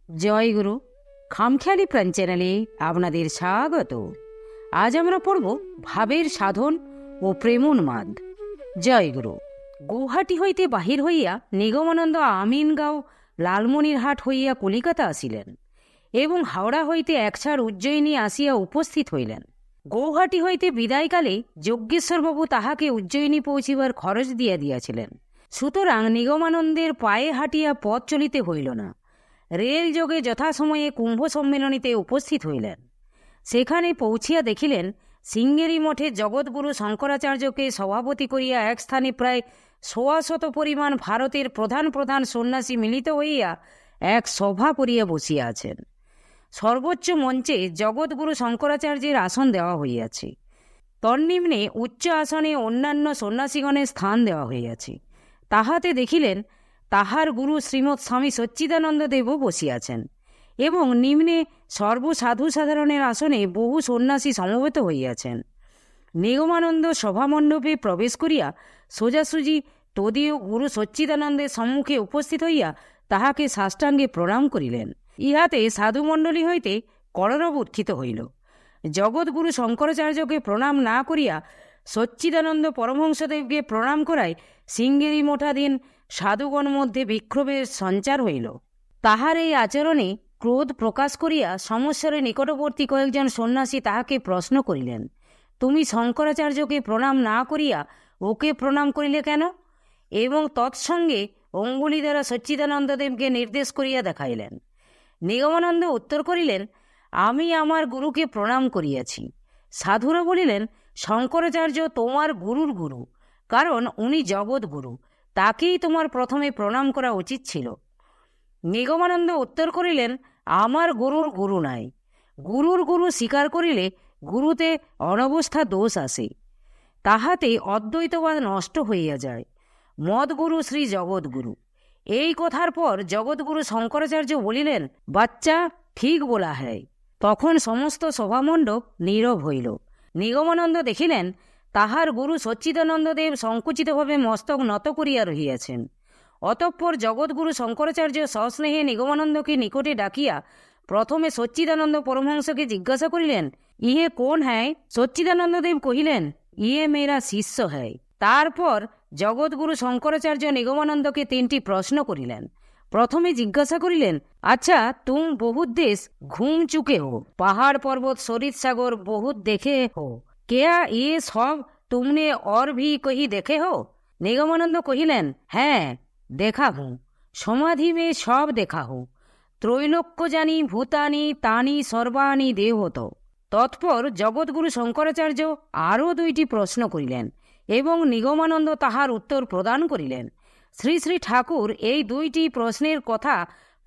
জয় গুরু। খামখেয়ালি প্রাণ চ্যানেলে আপনাদের স্বাগত। আজ আমরা পড়ব ভাবের সাধন ও প্রেমোন্মাদ। জয় গুরু। গৌহাটি হইতে বাহির হইয়া নিগমানন্দ আমিনগাঁও লালমনিরহাট হইয়া কলিকাতা আসিলেন এবং হাওড়া হইতে একছাড় উজ্জয়িনী আসিয়া উপস্থিত হইলেন। গৌহাটি হইতে বিদায়কালে যজ্ঞেশ্বরবাবু তাহাকে উজ্জয়িনী পৌঁছিবার খরচ দিয়া দিয়াছিলেন। সুতরাং নিগমানন্দের পায়ে হাঁটিয়া পথ চলিতে হইল না। রেল যোগে যথাসময়ে কুম্ভ সম্মেলনীতে উপস্থিত হইলেন। সেখানে পৌঁছিয়া দেখিলেন সিঙ্গেরি মঠে জগৎগুরু শঙ্করাচার্যকে সভাপতি করিয়া এক স্থানে প্রায় ১৬০০ পরিমাণ ভারতের প্রধান প্রধান সন্ন্যাসী মিলিত হইয়া এক সভা করিয়া বসিয়া আছেন। সর্বোচ্চ মঞ্চে জগৎগুরু শঙ্করাচার্যের আসন দেওয়া হইয়াছে। তন্নিম্নে উচ্চ আসনে অন্যান্য সন্ন্যাসীগণের স্থান দেওয়া হইয়াছে। তাহাতে দেখিলেন তাহার গুরু শ্রীমৎ স্বামী সচ্চিদানন্দদেবও বসিয়াছেন এবং নিম্নে সর্বসাধু সাধারণের আসনে বহু সন্ন্যাসী সমবেত হইয়াছেন। নিগমানন্দ সভামণ্ডপে প্রবেশ করিয়া সোজাসুজি তদীয় গুরু সচ্চিদানন্দের সম্মুখে উপস্থিত হইয়া তাহাকে সাষ্টাঙ্গে প্রণাম করিলেন। ইহাতে সাধুমণ্ডলী হইতে কলরব উত্থিত হইল। জগৎগুরু শঙ্করাচার্যকে প্রণাম না করিয়া সচ্চিদানন্দ পরমহংসদেবকে প্রণাম করায় সিঙ্গেরি মঠাধীন সাধুগণ মধ্যে বিক্ষোভের সঞ্চার হইল। তাহার এই আচরণে ক্রোধ প্রকাশ করিয়া সমস্বরে নিকটবর্তী কয়েকজন সন্ন্যাসী তাহাকে প্রশ্ন করিলেন, তুমি শঙ্করাচার্যকে প্রণাম না করিয়া ওকে প্রণাম করিলে কেন? এবং তৎসঙ্গে অঙ্গুলি দ্বারা সচ্চিদানন্দদেবকে নির্দেশ করিয়া দেখাইলেন। নিগমানন্দ উত্তর করিলেন, আমি আমার গুরুকে প্রণাম করিয়াছি। সাধুরা বলিলেন, শঙ্করাচার্য তোমার গুরুর গুরু, কারণ উনি জগৎগুরু, তাকেই তোমার প্রথমে প্রণাম করা উচিত ছিল। নিগমানন্দ উত্তর করিলেন, আমার গুরুর গুরু নাই। গুরুর গুরু স্বীকার করিলে গুরুতে অনবস্থা দোষ আসে, তাহাতে অদ্বৈতবাদ নষ্ট হইয়া যায়। মদগুরু শ্রী জগৎগুরু। এই কথার পর জগৎগুরু শঙ্করাচার্য বলিলেন, বাচ্চা ঠিক বলা হয়। তখন সমস্ত সভামণ্ডপ নীরব হইল। নিগমানন্দ দেখিলেন তাহার গুরু সচ্চিদানন্দদেব সংকুচিতভাবে মস্তক নত করিয়া রহিয়াছেন। অতঃপর জগৎগুরু শঙ্করাচার্য সস্নেহে নিগমানন্দকে নিকটে ডাকিয়া প্রথমে সচ্চিদানন্দ পরমহংসকে জিজ্ঞাসা করিলেন, ইয়ে কোন হ্যায়? সচ্চিদানন্দদেব কহিলেন, ইয়ে মেরা শিষ্য হ্যায়। তারপর জগৎগুরু শঙ্করাচার্য নিগমানন্দকে ৩টি প্রশ্ন করিলেন। প্রথমে জিজ্ঞাসা করিলেন, আচ্ছা তুম বহুত দেশ ঘুম চুকে হো, পাহাড় পর্বত সরিত সাগর বহুত দেখে হো, কেয়া ইয়ে সব তুমনে और भी कहीं देखे हो? निगमानंद कहिलेन, হ্যাঁ দেখা हूँ, সমাধি में সব দেখা हूँ, ত্রৈলোক্য জানি ভূতানি তানি সর্বাণি দেহত। তৎপর জগৎগুরু শঙ্করাচার্য আরও 2টি প্রশ্ন করিলেন এবং নিগমানন্দ তাহার উত্তর প্রদান করিলেন। শ্রী শ্রী ঠাকুর এই 2টি প্রশ্নের কথা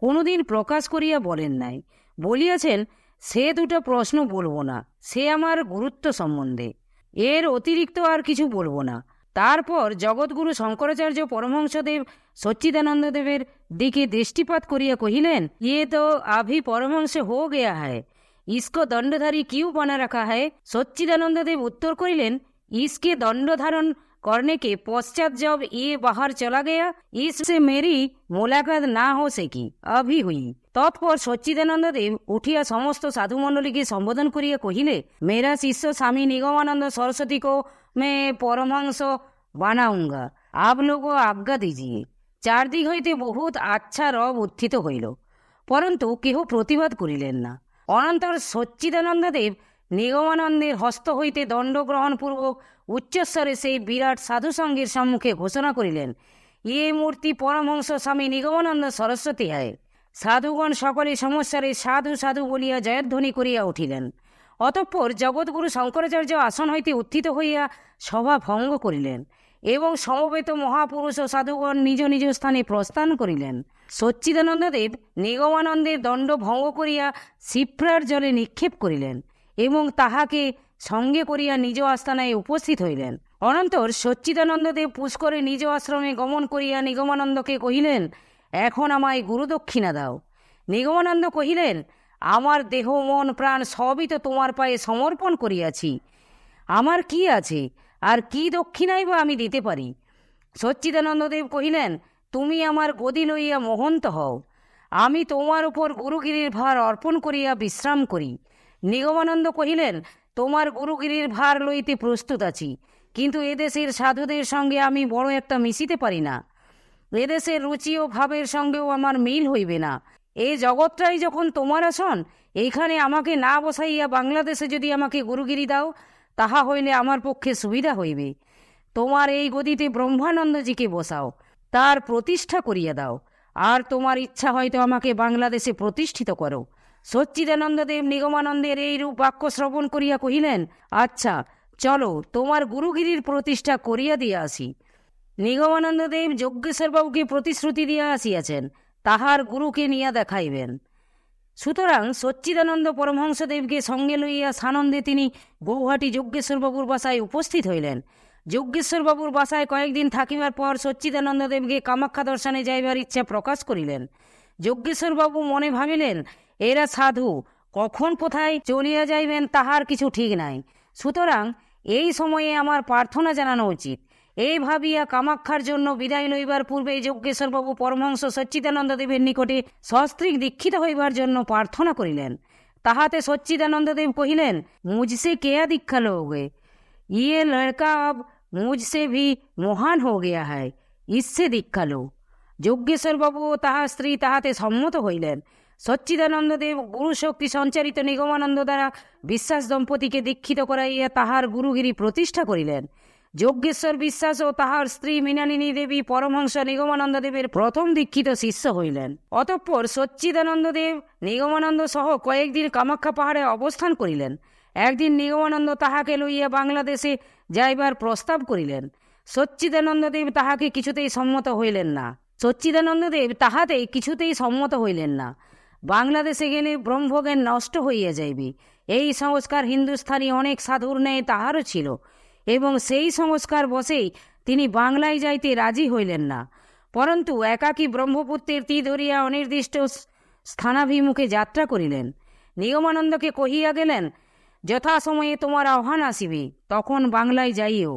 কোনোদিন প্রকাশ করিয়া বলেন নাই। বলিয়াছেন, সে 2টা প্রশ্ন বলবো না, সে আমার গুরুত্ব সম্বন্ধে, এর অতিরিক্ত আর কিছু বলবো না। তারপর জগৎগুরু শঙ্করাচার্য পরমহংসদেব সচ্চিদানন্দদেবের দিকে দৃষ্টিপাত করিয়া কহিলেন, ইয়ে তো আভি পরমহংস হো গয়া হ্যায়, ইসকো দণ্ডধারী কিউ বানা রাখা হ্যায়? সচ্চিদানন্দদেব উত্তর করিলেন, इसके दंड धारण करने के पश्चात जब ये बाहर चला गया, इससे मेरी मुलाकात ना हो सकी, अभी हुई। तत्पर सच्चिदानंददेव उठिया समस्त साधुमंडली के संबोधन करिया कहिले, मेरा शिष्य स्वामी निगमानंद सरस्वती को मैं परमहंस बनाऊंगा, आप लोगों आज्ञा दीजिए। चारदिक हईते बहुत अच्छा रब उत्थित हইল, परंतु केह प्रतिबाद करिलेन ना। अनंतर सच्चिदानंददेव নিগমানন্দের হস্ত হইতে দণ্ড গ্রহণপূর্বক উচ্চস্বরে সেই বিরাট সাধুসঙ্গের সম্মুখে ঘোষণা করিলেন, ইয়ে মূর্তি পরমহংস স্বামী নিগমানন্দ সরস্বতী হয়। সাধুগণ সকলে সমস্যারে সাধু সাধু বলিয়া জয়ধ্বনি করিয়া উঠিলেন। অতঃপর জগৎগুরু শঙ্করাচার্য আসন হইতে উত্থিত হইয়া সভা ভঙ্গ করিলেন এবং সমবেত মহাপুরুষ ও সাধুগণ নিজ নিজ স্থানে প্রস্থান করিলেন। সচ্চিদানন্দদেব নিগমানন্দের দণ্ড ভঙ্গ করিয়া শিপ্রার জলে নিক্ষেপ করিলেন এবং তাহাকে সঙ্গে করিয়া নিজ আস্তানায় উপস্থিত হইলেন। অনন্তর সচ্চিদানন্দদেব পুষ্করে নিজ আশ্রমে গমন করিয়া নিগমানন্দকে কহিলেন, এখন আমায় গুরুদক্ষিণা দাও। নিগমানন্দ কহিলেন, আমার দেহ মন প্রাণ সবই তো তোমার পায়ে সমর্পণ করিয়াছি, আমার কি আছে আর কি দক্ষিণাই বা আমি দিতে পারি? সচ্চিদানন্দদেব কহিলেন, তুমি আমার গদি লইয়া মহন্ত হও, আমি তোমার উপর গুরুগিরির ভার অর্পণ করিয়া বিশ্রাম করি। নিগমানন্দ কহিলেন, তোমার গুরুগিরির ভার লইতে প্রস্তুত আছি, কিন্তু এদেশের সাধুদের সঙ্গে আমি বড় একটা মিশিতে পারি না। এদেশের রুচি ও ভাবের সঙ্গেও আমার মিল হইবে না। এই জগৎটাই যখন তোমার আসন, এইখানে আমাকে না বসাইয়া বাংলাদেশে যদি আমাকে গুরুগিরি দাও, তাহা হইলে আমার পক্ষে সুবিধা হইবে। তোমার এই গদিতে ব্রহ্মানন্দজিকে বসাও, তার প্রতিষ্ঠা করিয়া দাও, আর তোমার ইচ্ছা হয়তো আমাকে বাংলাদেশে প্রতিষ্ঠিত করো। সচ্চিদানন্দদেব নিগমানন্দের এইরূপ বাক্য শ্রবণ করিয়া কহিলেন, আচ্ছা চলো, তোমার গুরুগিরির প্রতিষ্ঠা করিয়া দিয়া আসি। নিগমানন্দদেব যজ্ঞেশ্বরবাবুকে প্রতিশ্রুতি দিয়া আসিয়াছেন, তাহার গুরুকে নিয়া দেখাইবেন। সুতরাং সচ্চিদানন্দ পরমহংসদেবকে সঙ্গে লইয়া সানন্দে তিনি গৌহাটি যজ্ঞেশ্বরবাবুর বাসায় উপস্থিত হইলেন। যজ্ঞেশ্বরবাবুর বাসায় কয়েকদিন থাকিবার পর সচ্চিদানন্দদেবকে কামাখ্যা দর্শনে যাইবার ইচ্ছা প্রকাশ করিলেন। যজ্ঞেশ্বরবাবু মনে ভাবিলেন, এরা সাধু, কখন কোথায় চলিয়া যাইবেন তাহার কিছু ঠিক নাই, সুতরাং এই সময়ে আমার প্রার্থনা জানানো উচিত। এই ভাবিয়া কামাখ্যার জন্য বিদায় লইবার পূর্বে যজ্ঞেশ্বরবাবু পরমহংস সচ্চিদানন্দদেবের নিকটে সস্ত্রীক দীক্ষিত হইবার জন্য প্রার্থনা করিলেন। তাহাতে সচ্চিদানন্দদেব কহিলেন, মুঝসে কেয়া দীক্ষা লোগে, ये लड़का अब मुझसे भी महान हो गया है, इससे दीक्षा लो। যজ্ঞেশ্বরবাবু ও তাহার স্ত্রী তাহাতে সম্মত হইলেন। সচ্চিদানন্দদেব গুরুশক্তি সঞ্চারিত নিগমানন্দ দ্বারা বিশ্বাস দম্পতিকে দীক্ষিত করাইয়া তাহার গুরুগিরি প্রতিষ্ঠা করিলেন। যজ্ঞেশ্বর বিশ্বাস ও তাহার স্ত্রী মৃণালিনী দেবী পরমহংস নিগমানন্দদেবের প্রথম দীক্ষিত শিষ্য হইলেন। অতঃপর সচ্চিদানন্দদেব নিগমানন্দ সহ কয়েকদিন কামাখ্যা পাহাড়ে অবস্থান করিলেন। একদিন নিগমানন্দ তাহাকে লইয়া বাংলাদেশে যাইবার প্রস্তাব করিলেন। সচ্চিদানন্দদেব তাহাতে কিছুতেই সম্মত হইলেন না। বাংলাদেশে গেলে ব্রহ্মজ্ঞান নষ্ট হইয়া যাইবে, এই সংস্কার হিন্দুস্থানী অনেক সাধুর ন্যায় তাহারও ছিল, এবং সেই সংস্কার বসেই তিনি বাংলায় যাইতে রাজি হইলেন না। পরন্তু একাকী ব্রহ্মপুত্রের তীর ধরিয়া অনির্দিষ্ট স্থানাভিমুখে যাত্রা করিলেন। নিগমানন্দকে কহিয়া গেলেন, যথাসময়ে তোমার আহ্বান আসিবে, তখন বাংলায় যাইও।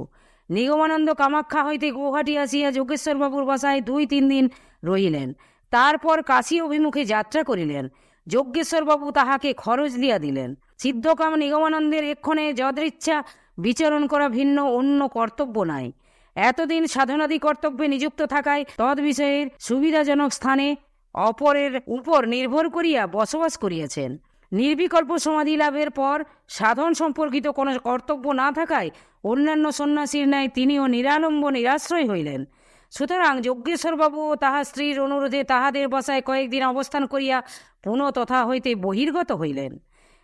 নিগমানন্দ কামাখ্যা হইতে গৌহাটি আসিয়া যজ্ঞেশ্বরবাবুর বাসায় 2-3 দিন রহিলেন। তারপর কাশী অভিমুখে যাত্রা করিলেন। যজ্ঞেশ্বরবাবু তাহাকে খরচ দিয়া দিলেন। সিদ্ধকাম নিগমানন্দের এক্ষণে যদৃচ্ছা বিচরণ করা ভিন্ন অন্য কর্তব্য নাই। এতদিন সাধনাদি কর্তব্যে নিযুক্ত থাকায় তদ্বিষয়ের সুবিধাজনক স্থানে অপরের উপর নির্ভর করিয়া বসবাস করিয়াছেন। নির্বিকল্প সমাধি লাভের পর সাধন সম্পর্কিত কোনো কর্তব্য না থাকায় অন্যান্য সন্ন্যাসীর ন্যায় তিনিও নিরালম্ব নিরাশ্রয় হইলেন। সুতরাং যজ্ঞেশ্বরবাবু ও তাহার স্ত্রীর অনুরোধে তাহাদের বাসায় কয়েকদিন অবস্থান করিয়া পুনঃ তথা হইতে বহির্গত হইলেন।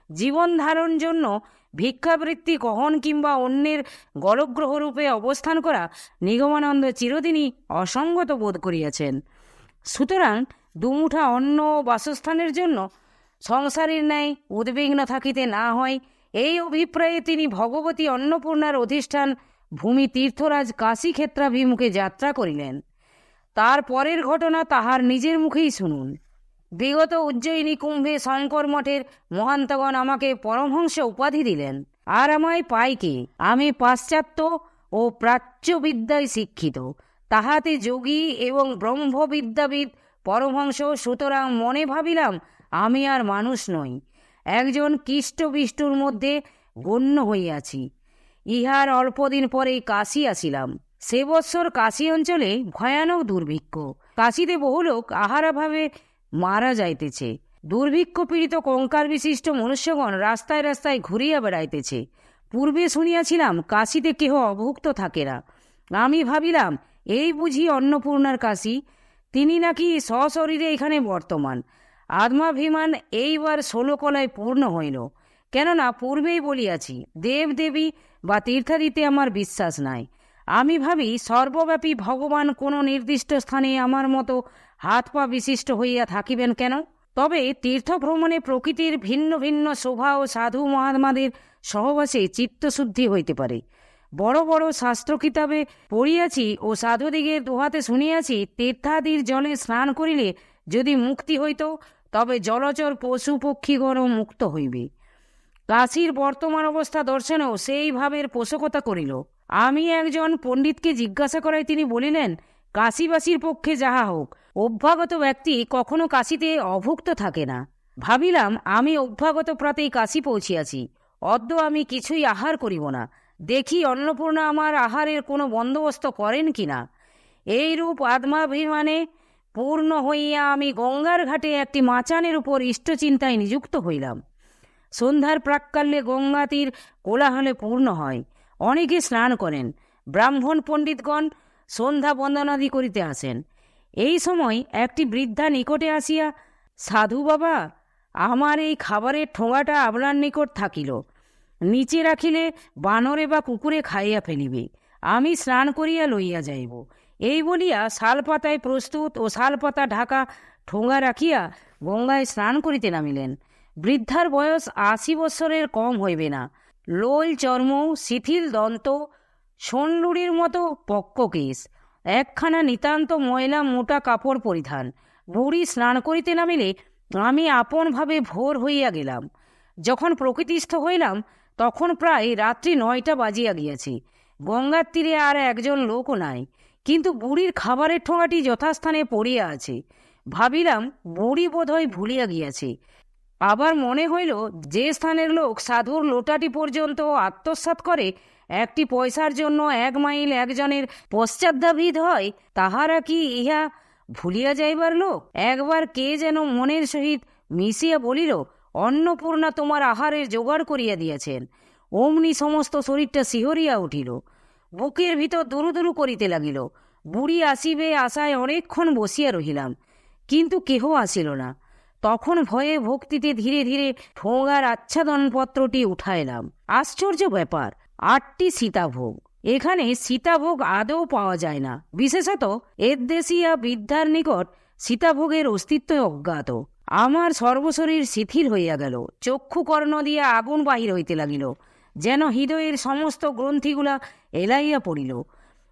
জীবন ধারণ জন্য ভিক্ষাবৃত্তি গ্রহণ কিংবা অন্যের গলগ্রহরূপে অবস্থান করা নিগমানন্দ চিরদিনই অসঙ্গত বোধ করিয়াছেন। সুতরাং দুমুঠা অন্ন ও বাসস্থানের জন্য সংসারের ন্যায় উদ্বিগ্ন থাকিতে না হয়, এই অভিপ্রায়ে তিনি ভগবতী অন্নপূর্ণার অধিষ্ঠান ভূমি তীর্থরাজ কাশী ক্ষেত্রাভিমুখে যাত্রা করিলেন। তার পরের ঘটনা তাহার নিজের মুখেই শুনুন। বিগত উজ্জয়িনী কুম্ভে শঙ্কর মঠের মহান্তগণ আমাকে পরমহংস উপাধি দিলেন, আর আমায় পায় কে? আমি পাশ্চাত্য ও প্রাচ্য বিদ্যায় শিক্ষিত, তাহাতে যোগী এবং ব্রহ্মবিদ্যাবিদ পরমহংস। সুতরাং মনে ভাবিলাম আমি আর মানুষ নই, একজন কিষ্ট বিষ্টুর মধ্যে গণ্য হইয়াছি। ইহার অল্পদিন পরেই কাশী আসিলাম। সে বৎসর কাশী অঞ্চলে ভয়ানক দুর্ভিক্ষ। কাশীতে বহু লোক আহারাভাবে মারা যাইতেছে। দুর্ভিক্ষ পীড়িত কঙ্কাল বিশিষ্ট মনুষ্যগণ রাস্তায় রাস্তায় ঘুরিয়া বেড়াইতেছে। পূর্বে শুনিয়াছিলাম কাশীতে কেহ অভুক্ত থাকে না। আমি ভাবিলাম এই বুঝি অন্নপূর্ণার কাশী, তিনি নাকি সশরীরে এখানে বর্তমান। আত্মাভিমান এইবার 16 কলায় পূর্ণ হইল। কেননা পূর্বেই বলিয়াছি, দেব দেবী বা তীর্থাদিতে আমার বিশ্বাস নাই। আমি ভাবি সর্বব্যাপী ভগবান কোনো নির্দিষ্ট স্থানে আমার মতো হাত পা বিশিষ্ট হইয়া থাকিবেন কেন? তবে তীর্থভ্রমণে প্রকৃতির ভিন্ন ভিন্ন শোভা ও সাধু মহাত্মাদের সহবাসে চিত্তশুদ্ধি হইতে পারে। বড় বড় শাস্ত্র কিতাবে পড়িয়াছি ও সাধুদিগের দোহাতে শুনিয়াছি, তীর্থাদির জলে স্নান করিলে যদি মুক্তি হইত, তবে জলচর পশু পক্ষীগণও মুক্ত হইবে। কাশীর বর্তমান অবস্থা দর্শনেও সেই ভাবের পোষকতা করিল। আমি একজন পণ্ডিতকে জিজ্ঞাসা করায় তিনি বলিলেন, কাশীবাসীর পক্ষে যাহা হোক, অভ্যাগত ব্যক্তি কখনো কাশিতে অভুক্ত থাকে না। ভাবিলাম আমি অভ্যাগত প্রাতেই কাশি পৌঁছিয়াছি, অদ্য আমি কিছুই আহার করিব না, দেখি অন্নপূর্ণা আমার আহারের কোনো বন্দোবস্ত করেন কিনা। এইরূপ আত্মাভিমানে পূর্ণ হইয়া আমি গঙ্গার ঘাটে একটি মাচানের উপর ইষ্টচিন্তায় নিযুক্ত হইলাম। সন্ধ্যার প্রাক্কালে গঙ্গা তীর কোলাহলে পূর্ণ হয়, অনেকে স্নান করেন, ব্রাহ্মণ পণ্ডিতগণ সন্ধ্যা বন্দনাদি করিতে আসেন। এই সময় একটি বৃদ্ধা নিকটে আসিয়া, সাধু বাবা, আমার এই খাবারের ঠোঙাটা আপনার নিকট থাকিল, নিচে রাখিলে বানরে বা কুকুরে খাইয়া ফেলিবে, আমি স্নান করিয়া লইয়া যাইব। এই বলিয়া শালপাতায় প্রস্তুত ও শালপাতা ঢাকা ঠোঙা রাখিয়া গঙ্গায় স্নান করিতে নামিলেন। বৃদ্ধার বয়স ৮০ বৎসরের কম হইবে না। লোল চর্ম, শিথিল দন্ত, সোনলুড়ির মতো পক্ককেশ, একখানা নিতান্ত ময়লা মোটা কাপড় পরিধান। বুড়ি স্নান করিতে নামিলে আমি আপনভাবে ভোর হইয়া গেলাম। যখন প্রকৃতিস্থ হইলাম তখন প্রায় রাত্রি ৯টা বাজিয়া গিয়াছে। গঙ্গার তীরে আর একজন লোকও নাই, কিন্তু বুড়ির খাবারের ঠোঙাটি যথাস্থানে পড়িয়া আছে। ভাবিলাম বুড়ি বোধহয় ভুলিয়া গিয়াছে। আবার মনে হইল, যে স্থানের লোক সাধুর লোটাটি পর্যন্ত আত্মসাৎ করে, একটি পয়সার জন্য ১ মাইল একজনের পশ্চাদ্ধাবিদ হয়, তাহারা কি ইহা ভুলিয়া যাইবার লোক? একবার কে যেন মনের সহিত মিশিয়া বলিল, অন্নপূর্ণা তোমার আহারের জোগাড় করিয়া দিয়াছেন। অমনি সমস্ত শরীরটা শিহরিয়া উঠিল, বুকের ভিতর দুরুদুরু করিতে লাগিল। বুড়ি আসিবে আশায় অনেকক্ষণ বসিয়া রহিলাম, কিন্তু কেহ আসিল না। তখন ভয়ে ভক্তিতে ধীরে ধীরে ঠোঙার আচ্ছাদনপত্রটি উঠাইলাম। আশ্চর্য ব্যাপার, ৮টি সীতাভোগ। এখানে সীতাভোগ আদৌ পাওয়া যায় না, বিশেষত এদেশিয়া বৃদ্ধার নিকট সীতাভোগের অস্তিত্ব অজ্ঞাত। আমার সর্বশরীর শিথিল হইয়া গেল, চক্ষু কর্ণ দিয়া আগুন বাহির হইতে লাগিল, যেন হৃদয়ের সমস্ত গ্রন্থিগুলা এলাইয়া পড়িল।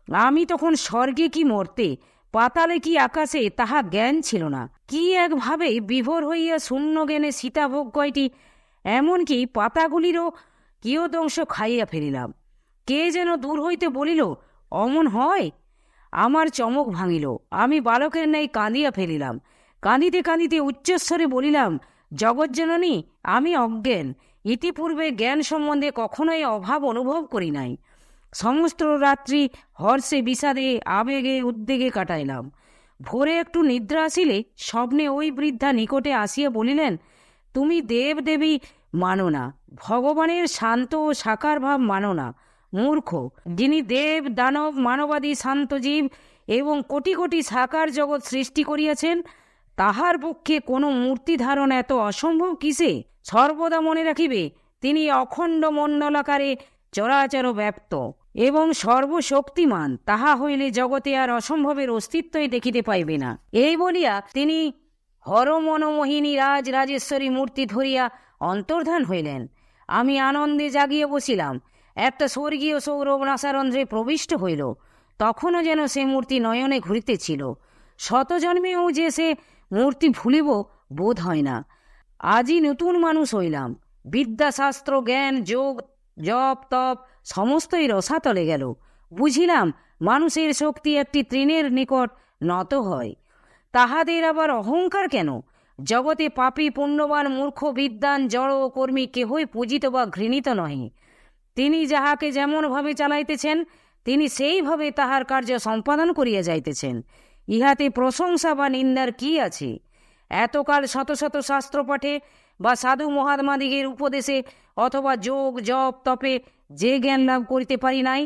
আমি তখন স্বর্গে কি মর্তে, পাতালে কি আকাশে, তাহা জ্ঞান ছিল না। কি একভাবে বিভোর হইয়া শূন্য জ্ঞানে সীতাভোগ কয়টি, এমনকি পাতাগুলিরও কিয়দংশ খাইয়া ফেলিলাম। কে যেন দূর হইতে বলিল, অমন হয়? আমার চমক ভাঙিল, আমি বালকের ন্যায় কাঁদিয়া ফেলিলাম। কাঁদিতে কাঁদিতে উচ্চস্বরে বলিলাম, জগজ্জননী, আমি অজ্ঞান, ইতিপূর্বে জ্ঞান সম্বন্ধে কখনোই অভাব অনুভব করি নাই। সমস্ত রাত্রি হর্ষে বিষাদে আবেগে উদ্বেগে কাটাইলাম। ভোরে একটু নিদ্রা আসিলে স্বপ্নে ওই বৃদ্ধা নিকটে আসিয়া বলিলেন, তুমি দেব দেবী মানো না, ভগবানের শান্ত ও সাকার ভাব মানো না, মূর্খ। যিনি দেব দানব মানবাদী শান্ত জীব এবং কোটি কোটি সাকার জগৎ সৃষ্টি করিয়াছেন, তাহার পক্ষে কোনো মূর্তি ধারণ এত অসম্ভব কিসে? সর্বদা মনে রাখিবে, তিনি অখণ্ড মণ্ডলাকারে চরাচর ব্যাপ্ত এবং সর্বশক্তিমান। তাহা হইলে জগতে আর অসম্ভবের অস্তিত্বই দেখিতে পাইবে না। এই বলিয়া তিনি হরমনমোহিনী রাজরাজেশ্বরী মূর্তি ধরিয়া অন্তর্ধান হইলেন। আমি আনন্দে জাগিয়া বসিলাম। একটা স্বর্গীয় সৌরভ নাসারন্ধ্রে প্রবিষ্ট হইল। তখনও যেন সে মূর্তি নয়নে ঘুরিতেছিল। শতজন্মেও যে সে মূর্তি ভুলিব বোধ হয় না। আজই নতুন মানুষ হইলাম। বিদ্যাশাস্ত্র, জ্ঞান, যোগ, জপ, তপ সমস্তই রসাতলে গেল। বুঝিলাম মানুষের শক্তি একটি তৃণের নিকট নত হয়। তাহাদের আবার অহংকার কেন? জগতে পাপী, পুণ্যবান, মূর্খ, বিদ্বান, জড় ও কর্মী কেহই পূজিত বা ঘৃণিত নহে। তিনি যাহাকে যেমনভাবে চালাইতেছেন, তিনি সেইভাবে তাহার কার্য সম্পাদন করিয়া যাইতেছেন। ইহাতে প্রশংসা বা নিন্দার কি আছে? এতকাল শত শত শাস্ত্র পাঠে বা সাধু মহাত্মাদিগের উপদেশে অথবা যোগ, জপ, তপে যে জ্ঞান লাভ করিতে পারি নাই,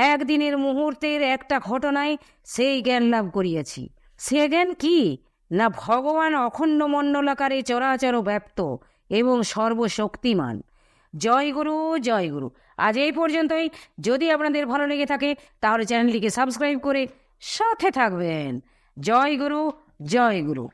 একদিনের মুহূর্তের একটা ঘটনায় সেই জ্ঞান লাভ করিয়াছি। সে জ্ঞান কি না, ভগবান অখণ্ড মণ্ডলাকারে চরাচর ব্যাপ্ত এবং সর্বশক্তিমান। জয় গুরু, জয় গুরু। আজ এই পর্যন্তই। যদি আপনাদের ভালো লেগে থাকে তাহলে চ্যানেলটিকে সাবস্ক্রাইব করে সাথে থাকবেন। জয় গুরু, জয় গুরু।